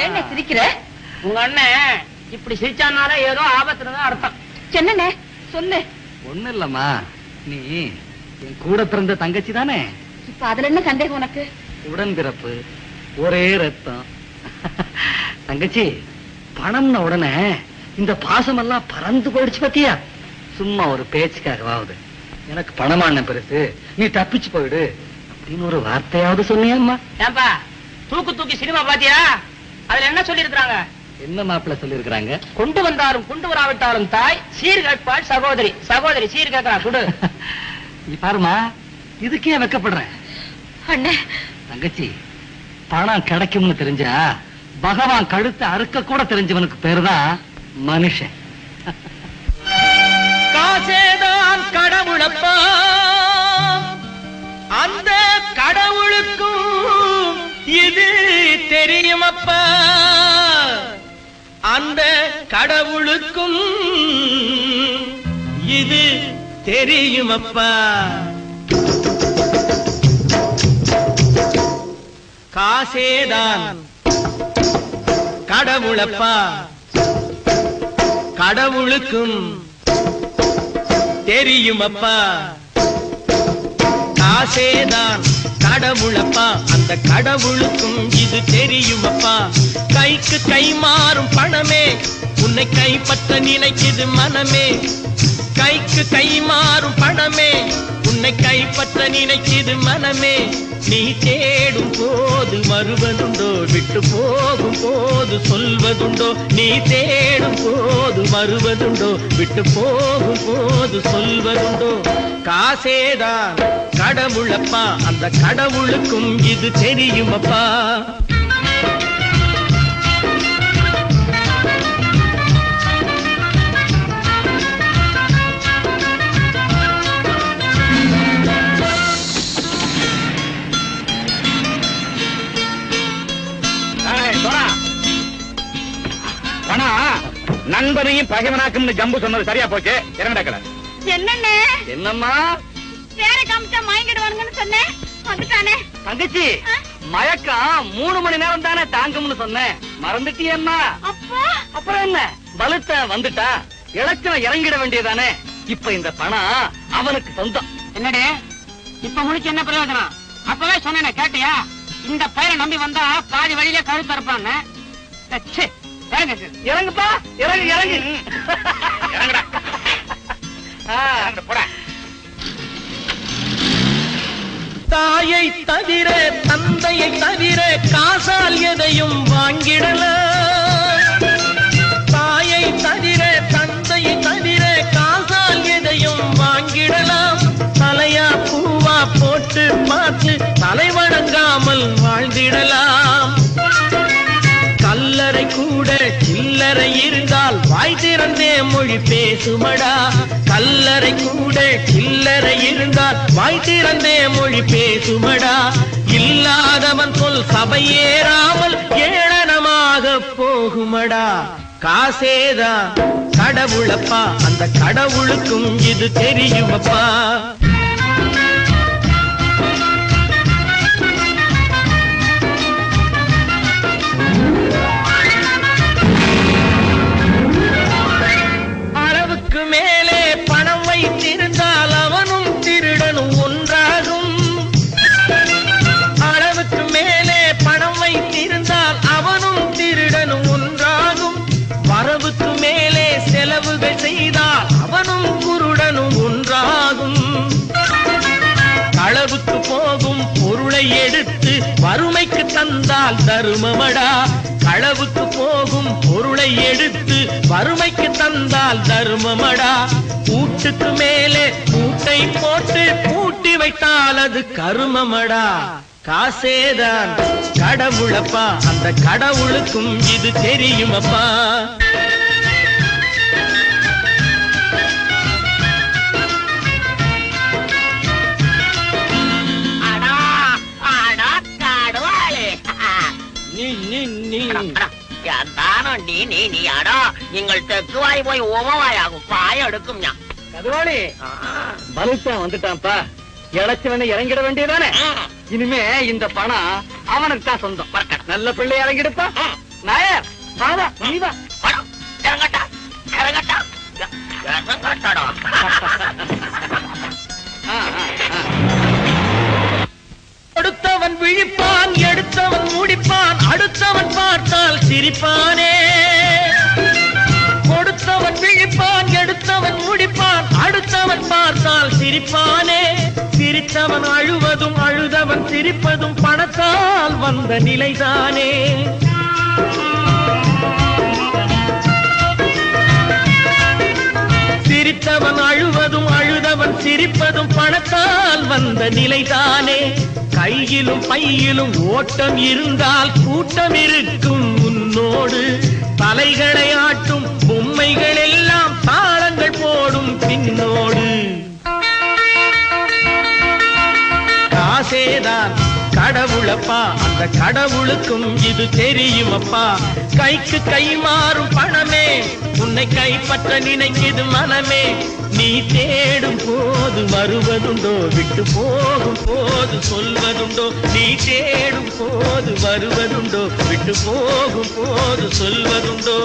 என்ன சிரிக்கிற? உங்க அண்ணன் இப்படி சிரிச்சானால ஏதோ ஆபத்துன்னு அர்த்தம். என்னண்ணே சொல்லு. ஒண்ணு இல்லம்மா, நீ என் கூட பிறந்த தங்கச்சி தானே? இப்ப அதுல என்ன சந்தேகம் உனக்கு? உடன் பிறப்பு, ஒரே ரத்தம். தங்கச்சி, பணம்ன உடனே இந்த பாசம் எல்லாம் பறந்து போயிடுச்சு பத்தியா? சும்மா ஒரு பேச்சுக்காகவாவது எனக்கு பணமான பெருசு, நீ தப்பிச்சு போயிடு அப்படின்னு ஒரு வார்த்தையாவது சொன்னியாம்மா? ஏன்பா தூக்கு தூக்கி சினிமா பாத்தியா? அதுல என்ன சொல்லி இருக்கிறாங்க? என்ன மாப்பிள்ள சொல்லி இருக்கிறாங்க? கொண்டு வந்தாலும் கொண்டு வராவிட்டாலும் தாய் சீர் கேட்பாள் சகோதரி, சகோதரி சீர் கேட்கலாம் கொடு. நீ பாருமா, இதுக்கே வெக்கப்படுறேன். அண்ணே தங்கச்சி, பணம் கிடைக்கும்னு தெரிஞ்சா பகவான் கழுத்தை அறுக்க கூட தெரிஞ்சவனுக்கு பேருதான் மனுஷன். காசேதான் கடவுளப்பா, அந்த கடவுளுக்கும் இது தெரியுமப்பா, அந்த கடவுளுக்கும் இது தெரியுமப்பா. காசேதான் கடவுளப்பா, கடவுளுக்கும் தெரியுமப்பா. காசேதான் கடவுளப்பா, அந்த கடவுளுக்கும் இது தெரியுமப்பா. கைக்கு கை மாறும் பணமே உன்னை கைப்பற்ற நினைக்குது மனமே. கைக்கு கை மாறும் பணமே உன்னை கைப்பற்ற நினைக்குது மனமே. நீ தேடும் போது வருவதுண்டோ, விட்டு போகும் போது சொல்வதுண்டோ. நீ தேடும் போது வருவதுண்டோ, விட்டு போகும் போது சொல்வதுண்டோ. காசேதான் கடவுளப்பா, அந்த கடவுளுக்கும் இது தெரியுமப்பா. நண்பனையும் பகைவனாக்கும் ஜம்பு சொன்னது சரியா போச்சு. இறங்கடக்கல. என்னண்ணே? என்னம்மா வேற காமிச்சா மயங்கிடுவானுங்கன்னு சொன்னேன், வந்துட்டானே. தங்கச்சி, மயக்கம் 3 மணி நேரம் தானே தாங்கும்னு சொன்னேன், மறந்துட்டியம்மா? அப்பா அப்புறம் என்ன, பலுத்த வந்துட்டா இலச்சனை இறங்கிட வேண்டியதானே. இப்ப இந்த பணம் அவனுக்கு சொந்தம். என்னடே இப்ப முடிச்சு என்ன பிரயோஜனம்? அப்பவே சொன்னேனே, கேட்டியா? இந்த பயிரை நம்பி வந்தா பாதி வழியிலே கழுத்து இருப்பாங்க. இறங்குப்பா, இறங்கு இறங்கு. இறங்குடா. போடா. தாயை தவிர தந்தையை தவிர காசால் எதையும் வாங்கிடலாம். தாயை தவிர தந்தையை தவிர காசால் எதையும் வாங்கிடலாம். தலையா பூவா போட்டு பார்த்து தலை வணங்காமல் வாழ்ந்திடலாம். கல்லறை கூட சில்லறை இருந்தால் வாய் திறந்தே மொழி பேசுமடா. கல்லறை கூட சில்லறை இருந்தால் வாய் திறந்தே மொழி பேசுமடா. இல்லாதவன் சொல் சபையேறாமல் ஏளனமாக போகுமடா. காசேதான் கடவுளப்பா, அந்த கடவுளுக்கும் இது தெரியுமப்பா. அளவுக்கு மேலே பணம் வைத்திருந்தால் அவனும் திருடனும் ஒன்றாகும். அளவுக்கு மேலே பணம் வைத்திருந்தால் அவனும் திருடனும் ஒன்றாகும். வரவுக்கு மேலே செலவுகள் செய்தால் அவனும் குருடனும் ஒன்றாகும். களவுக்கு போகும் பொருளை எடுத்து வறுமைக்கு தந்தால் தருமமடா. களவுக்கு போகும் பொருளை எடுத்து வறுமைக்கு தந்தால் தர்மமடா. கூட்டுக்கு மேலே கூட்டை போட்டு பூட்டி வைத்தால் அது கருமமடா. காசேதான் கடவுளப்பா, அந்த கடவுளுக்கும் இது தெரியுமப்பா. நீங்கள் தெக்குவாய் போய் ஓமவாயாகும் பாய எடுக்கும். கதுவாளி, பலுத்தான் வந்துட்டான்ப்பா. இழைச்சவனை இறங்கிட வேண்டியதானே. இனிமே இந்த பணம் அவனுக்கு தான் சொந்தம். நல்ல பிள்ளை இறங்கிடுப்பா. நாயர் வாதா நீ வா. இறங்கட்டா இறங்கட்டா இறங்கட்டாடா. கொடுத்தவன் விழிப்பான், எடுத்தவன் முடிப்பான், அடுத்தவன் பார்த்தால் சிரிப்பானே. கொடுத்தவன் விழிப்பான், எடுத்தவன் முடிப்பான், அடுத்தவன் பார்த்தால் சிரிப்பானே. சிரித்தவன் அழுவதும் அழுதவன் சிரிப்பதும் பணத்தால் வந்த நிலைதானே. சிரித்தவன் அழுவதும் அழுதவன் சிரிப்பதும் பணத்தால் வந்த நிலைதானே. கையிலும் பையிலும் ஓட்டம் இருந்தால் கூட்டம் இருக்கும் உன்னோடு. தலைகளை ஆட்டும் பொம்மைகள் எல்லாம் தாளங்கள் போடும் பின்னோடு. காசேதான் கடவுளப்பா, அந்த கடவுளுக்கும் இது தெரியுமப்பா. கைக்கு கை மாறும் பணமே உன்னை கைப்பற்ற நினைக்குது மனமே. நீ தேடும் போது வருவதுண்டோ, விட்டு போகும் போது சொல்வதுண்டோ. நீ தேடும் போது வருவதுண்டோ, விட்டு போகும் போது சொல்வதுண்டோ.